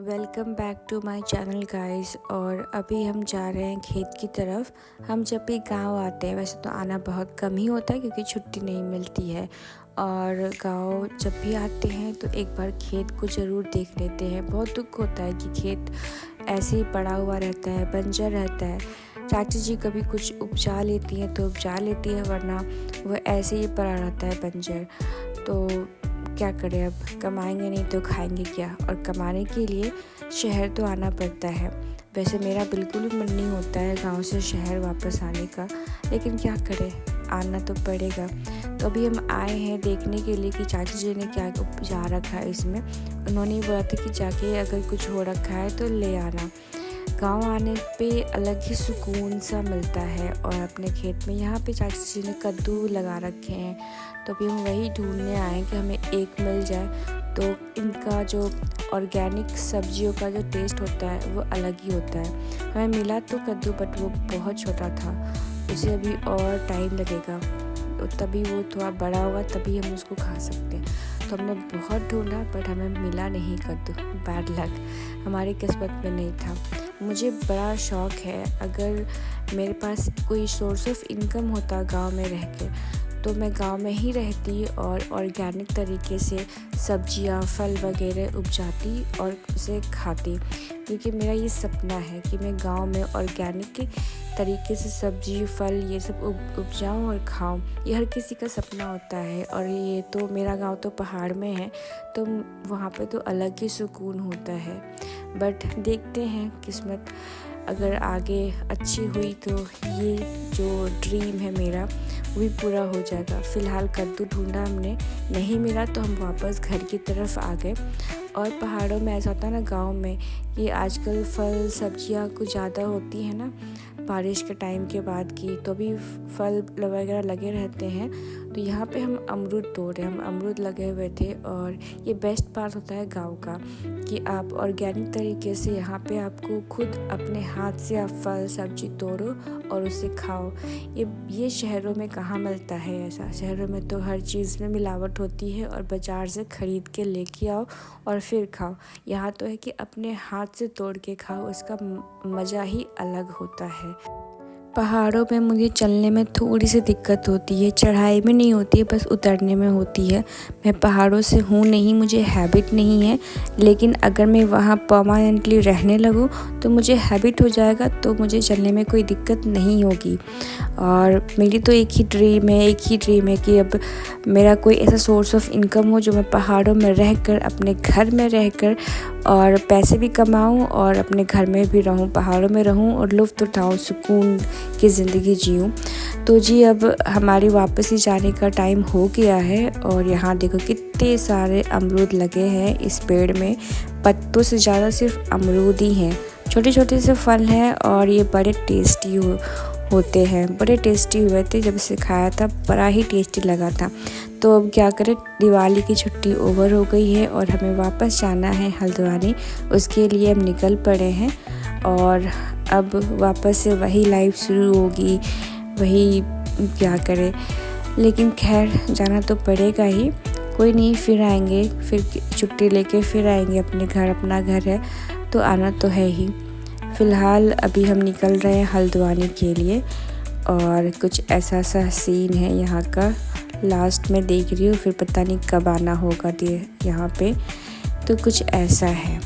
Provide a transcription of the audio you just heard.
Welcome back to my channel guys. और अभी हम जा रहे हैं खेत की तरफ। हम जब भी गांव आते हैं, वैसे तो आना बहुत कम ही होता है क्योंकि छुट्टी नहीं मिलती है, और गांव जब भी आते हैं तो एक बार खेत को ज़रूर देख लेते हैं। बहुत दुख होता है कि खेत ऐसे ही पड़ा हुआ रहता है, बंजर रहता है। चाची जी कभी कुछ उपजा लेती हैं तो उपजा लेती है, वरना वो ऐसे ही पड़ा रहता है बंजर। तो क्या करें, अब कमाएंगे नहीं तो खाएंगे क्या, और कमाने के लिए शहर तो आना पड़ता है। वैसे मेरा बिल्कुल भी मन नहीं होता है गांव से शहर वापस आने का, लेकिन क्या करें, आना तो पड़ेगा। तो अभी हम आए हैं देखने के लिए कि चाची जी ने क्या उपजा रखा है इसमें। उन्होंने बोला था कि जाके अगर कुछ हो रखा है तो ले आना। गांव आने पे अलग ही सुकून सा मिलता है। और अपने खेत में यहाँ पे चाची जी ने कद्दू लगा रखे हैं, तो अभी हम वही ढूंढने आए कि हमें एक मिल जाए। तो इनका जो ऑर्गेनिक सब्जियों का जो टेस्ट होता है वो अलग ही होता है। हमें मिला तो कद्दू, बट वो बहुत छोटा था, उसे अभी और टाइम लगेगा, तभी वो थोड़ा बड़ा होगा तभी हम उसको खा सकते हैं। तो हमने बहुत ढूंढा बट हमें मिला नहीं कद्दू। बैड लक, हमारी किस्मत में नहीं था। मुझे बड़ा शौक़ है, अगर मेरे पास कोई सोर्स ऑफ इनकम होता गांव में रह के, तो मैं गांव में ही रहती और ऑर्गेनिक तरीके से सब्जियां, फल वगैरह उपजाती और उसे खाती। क्योंकि मेरा ये सपना है कि मैं गांव में ऑर्गेनिक तरीके से सब्जी, फल ये सब उपजाऊं और खाऊं। ये हर किसी का सपना होता है। और ये तो मेरा गांव तो पहाड़ में है, तो वहाँ पे तो अलग ही सुकून होता है। बट देखते हैं, किस्मत अगर आगे अच्छी हुई तो ये जो ड्रीम है मेरा वो भी पूरा हो जाएगा। फ़िलहाल कद्दू ढूंढा हमने, नहीं मिला तो हम वापस घर की तरफ आ गए। और पहाड़ों में ऐसा होता है ना, गांव में, कि आजकल फल सब्जियां कुछ ज़्यादा होती हैं ना बारिश के टाइम के बाद की, तो भी फल वगैरह लगे रहते हैं। तो यहाँ पे हम अमरूद तोड़े, हम अमरूद लगे हुए थे। और ये बेस्ट पार्ट होता है गांव का कि आप ऑर्गेनिक तरीके से यहाँ पे आपको खुद अपने हाथ से आप फल सब्जी तोड़ो और उसे खाओ। ये शहरों में कहाँ मिलता है ऐसा। शहरों में तो हर चीज़ में मिलावट होती है और बाज़ार से ख़रीद के लेके आओ और फिर खाओ। यहाँ तो है कि अपने हाथ से तोड़ के खाओ, उसका मज़ा ही अलग होता है। पहाड़ों में मुझे चलने में थोड़ी सी दिक्कत होती है, चढ़ाई में नहीं होती है, बस उतरने में होती है। मैं पहाड़ों से हूँ नहीं, मुझे हैबिट नहीं है, लेकिन अगर मैं वहाँ परमानेंटली रहने लगूँ तो मुझे हैबिट हो जाएगा, तो मुझे चलने में कोई दिक्कत नहीं होगी। और मेरी तो एक ही ड्रीम है कि अब मेरा कोई ऐसा सोर्स ऑफ इनकम हो जो मैं पहाड़ों में रहकर, अपने घर में रहकर और पैसे भी कमाऊं और अपने घर में भी रहूं, पहाड़ों में रहूं और लुत्फ़ उठाऊं, सुकून की ज़िंदगी जीऊं। तो जी, अब हमारी वापस ही जाने का टाइम हो गया है। और यहाँ देखो कितने सारे अमरूद लगे हैं इस पेड़ में। पत्तों से ज़्यादा सिर्फ अमरूद ही हैं। छोटे छोटे से फल हैं और ये बड़े टेस्टी होते हैं। बड़े टेस्टी हुए थे, जब इसे खाया था बड़ा ही टेस्टी लगा था। तो अब क्या करें, दिवाली की छुट्टी ओवर हो गई है और हमें वापस जाना है हल्द्वानी। उसके लिए हम निकल पड़े हैं और अब वापस से वही लाइफ शुरू होगी, वही क्या करें। लेकिन खैर, जाना तो पड़ेगा ही, कोई नहीं, फिर आएंगे, फिर छुट्टी लेके फिर आएंगे अपने घर। अपना घर है तो आना तो है ही। फ़िलहाल अभी हम निकल रहे हैं हल्द्वानी के लिए और कुछ ऐसा सा सीन है यहाँ का। लास्ट में देख रही हूँ, फिर पता नहीं कब आना होगा यहाँ पे। तो कुछ ऐसा है।